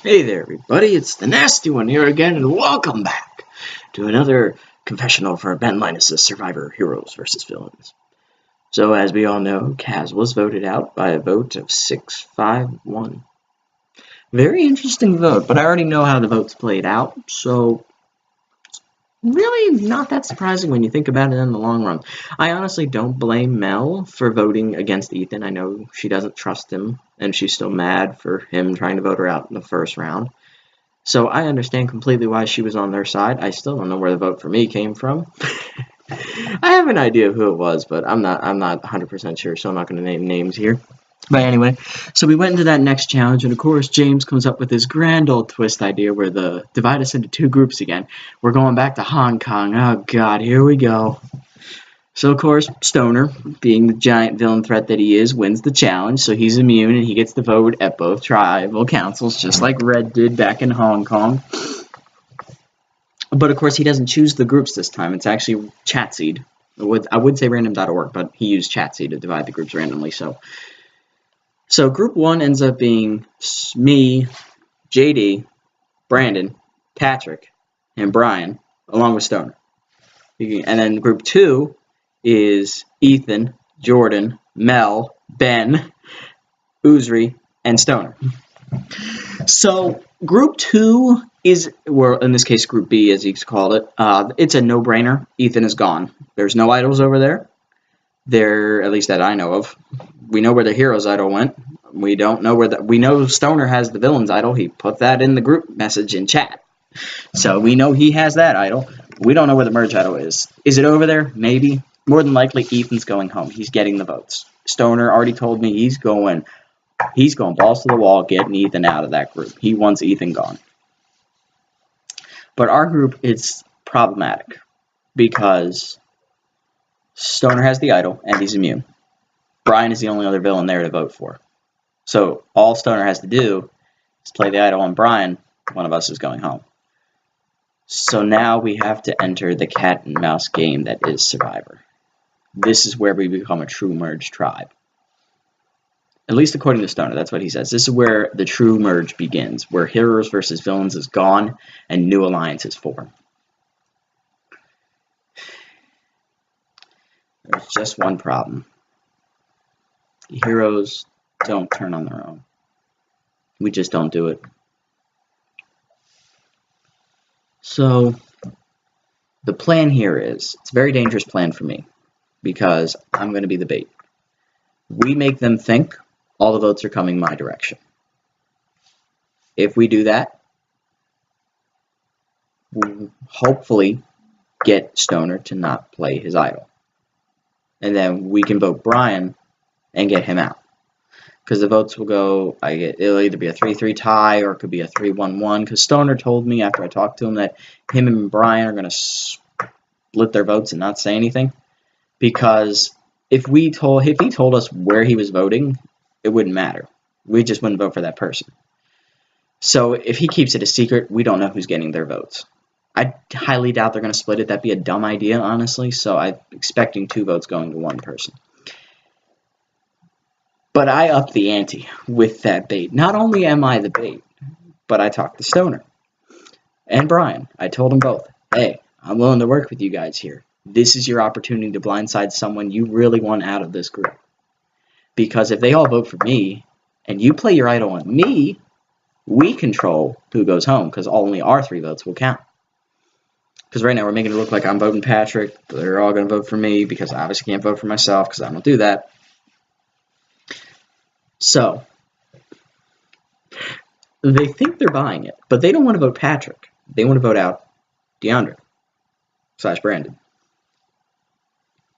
Hey there, everybody. It's the Nasty One here again, and welcome back to another confessional for BENLINUS' Survivor Heroes vs. Villains. So, as we all know, Kaz was voted out by a vote of 6-5-1. Very interesting vote, but I already know how the votes played out, so really not that surprising when you think about it in the long run. I honestly don't blame Mel for voting against Ethan. I know she doesn't trust him, and she's still mad for him trying to vote her out in the first round. So I understand completely why she was on their side. I still don't know where the vote for me came from. I have an idea of who it was, but I'm not 100% sure, so I'm not going to name names here. But anyway, so we went into that next challenge, and of course, James comes up with this grand old twist idea where the divide us into two groups again. We're going back to Hong Kong. Oh god, here we go. So of course, Stoner, being the giant villain threat that he is, wins the challenge, so he's immune and he gets the vote at both tribal councils, just like Red did back in Hong Kong. But of course, he doesn't choose the groups this time. It's actually Chatseed. I would say random.org, but he used Chatseed to divide the groups randomly, So group 1 ends up being me, JD, Brandon, Patrick, and Brian, along with Stoner. And then group 2 is Ethan, Jordan, Mel, Ben, Uzri, and Stoner. So group 2 is, well, in this case group B as he's called it, it's a no-brainer. Ethan is gone. There's no idols over there. There, at least that I know of. We know where the hero's idol went. We don't know where we know Stoner has the villain's idol. He put that in the group message in chat. So we know he has that idol. We don't know where the merge idol is. Is it over there? Maybe. More than likely, Ethan's going home. He's getting the votes. Stoner already told me he's going balls to the wall, getting Ethan out of that group. He wants Ethan gone. But our group is problematic because Stoner has the idol, and he's immune. Brian is the only other villain there to vote for. So all Stoner has to do is play the idol on Brian. One of us is going home. So now we have to enter the cat and mouse game that is Survivor. This is where we become a true merge tribe. At least according to Stoner, that's what he says. This is where the true merge begins, where heroes versus villains is gone and new alliances form. There's just one problem. The heroes don't turn on their own. We just don't do it. So, the plan here is, it's a very dangerous plan for me, because I'm going to be the bait. We make them think all the votes are coming my direction. If we do that, we'll hopefully get Stoner to not play his idol. And then we can vote Brian and get him out. Because the votes will go, it'll either be a 3-3 tie or it could be a 3-1-1. Because Stoner told me after I talked to him that him and Brian are going to split their votes and not say anything. Because if he told us where he was voting, it wouldn't matter. We just wouldn't vote for that person. So if he keeps it a secret, we don't know who's getting their votes. I highly doubt they're going to split it. That'd be a dumb idea, honestly. So I'm expecting 2 votes going to 1 person. But I upped the ante with that bait. Not only am I the bait, but I talked to Stoner and Brian. I told them both, hey, I'm willing to work with you guys here. This is your opportunity to blindside someone you really want out of this group. Because if they all vote for me, and you play your idol on me, we control who goes home, because only our 3 votes will count. Because right now we're making it look like I'm voting Patrick. They're all going to vote for me, because I obviously can't vote for myself, because I don't do that. So, they think they're buying it, but they don't want to vote Patrick. They want to vote out DeAndre/Brandon.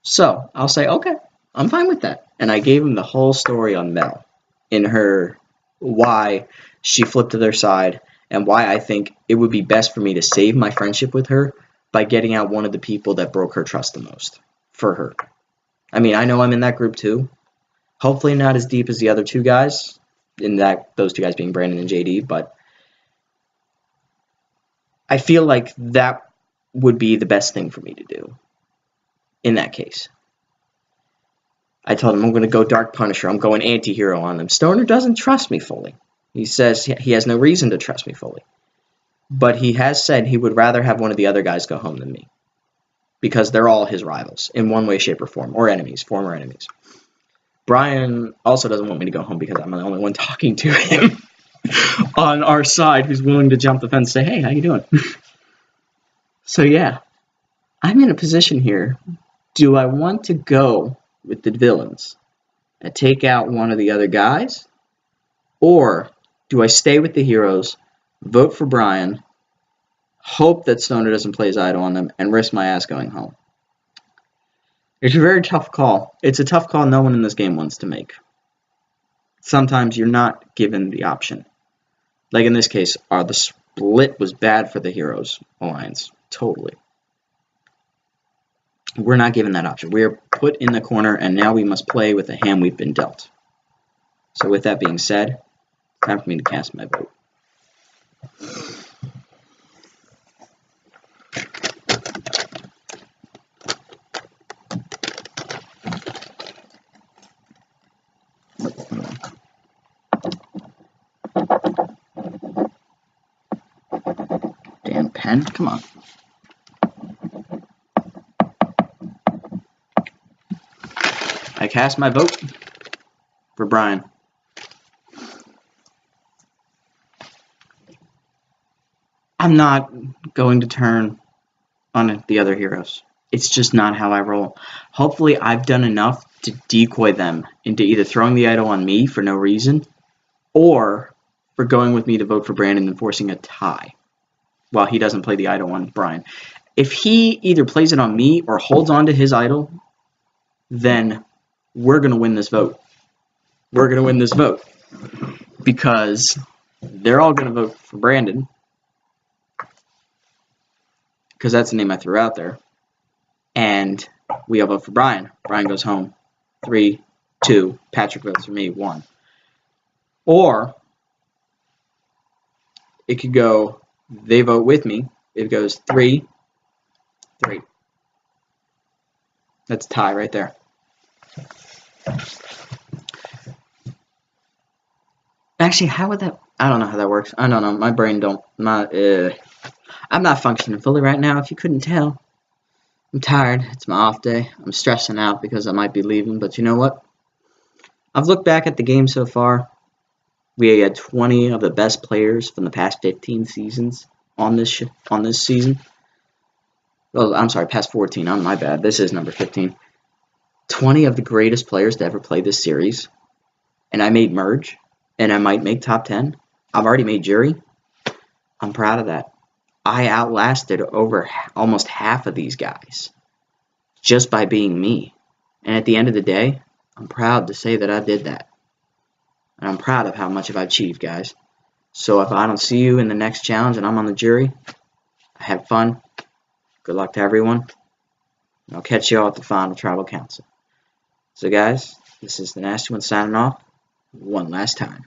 So, I'll say, okay, I'm fine with that. And I gave him the whole story on Mel, in her why she flipped to their side, and why I think it would be best for me to save my friendship with her by getting out one of the people that broke her trust the most, for her. I mean, I know I'm in that group too. Hopefully not as deep as the other 2 guys, those 2 guys being Brandon and JD, but I feel like that would be the best thing for me to do in that case. I told him I'm going to go Dark Punisher. I'm going anti-hero on them. Stoner doesn't trust me fully. He says he has no reason to trust me fully. But he has said he would rather have one of the other guys go home than me. Because they're all his rivals in one way, shape, or form. Or enemies, former enemies. Brian also doesn't want me to go home because I'm the only one talking to him on our side who's willing to jump the fence and say, hey, how you doing? So yeah, I'm in a position here. Do I want to go with the villains and take out one of the other guys? Or do I stay with the heroes, vote for Brian, hope that Stoner doesn't play his idol on them, and risk my ass going home? It's a very tough call. It's a tough call no one in this game wants to make. Sometimes you're not given the option. Like in this case, the split was bad for the Heroes Alliance. Totally. We're not given that option. We are put in the corner, and now we must play with the hand we've been dealt. So with that being said, time for me to cast my vote. Damn pen, come on. I cast my vote for Brian. I'm not going to turn on the other heroes. It's just not how I roll. Hopefully I've done enough to decoy them into either throwing the idol on me for no reason or for going with me to vote for Brandon and forcing a tie while he doesn't play the idol on Brian. If he either plays it on me or holds on to his idol, then we're going to win this vote. We're going to win this vote because they're all going to vote for Brandon because that's the name I threw out there. And we all vote for Brian. Brian goes home. 3, 2. Patrick votes for me. 1. Or it could go, they vote with me. It goes 3, 3. That's a tie right there. Actually, how would that... I don't know how that works. I don't know. My brain don't... I'm not functioning fully right now, if you couldn't tell. I'm tired. It's my off day. I'm stressing out because I might be leaving. But you know what? I've looked back at the game so far. We had 20 of the best players from the past 15 seasons on this season. Well, I'm sorry, past 14. Oh, my bad. This is number 15. 20 of the greatest players to ever play this series. And I made Merge. And I might make top 10. I've already made Jury. I'm proud of that. I outlasted over almost half of these guys just by being me. And at the end of the day, I'm proud to say that I did that. And I'm proud of how much I've achieved, guys. So if I don't see you in the next challenge and I'm on the jury, have fun. Good luck to everyone. And I'll catch you all at the final tribal council. So guys, this is the Nasty One signing off one last time.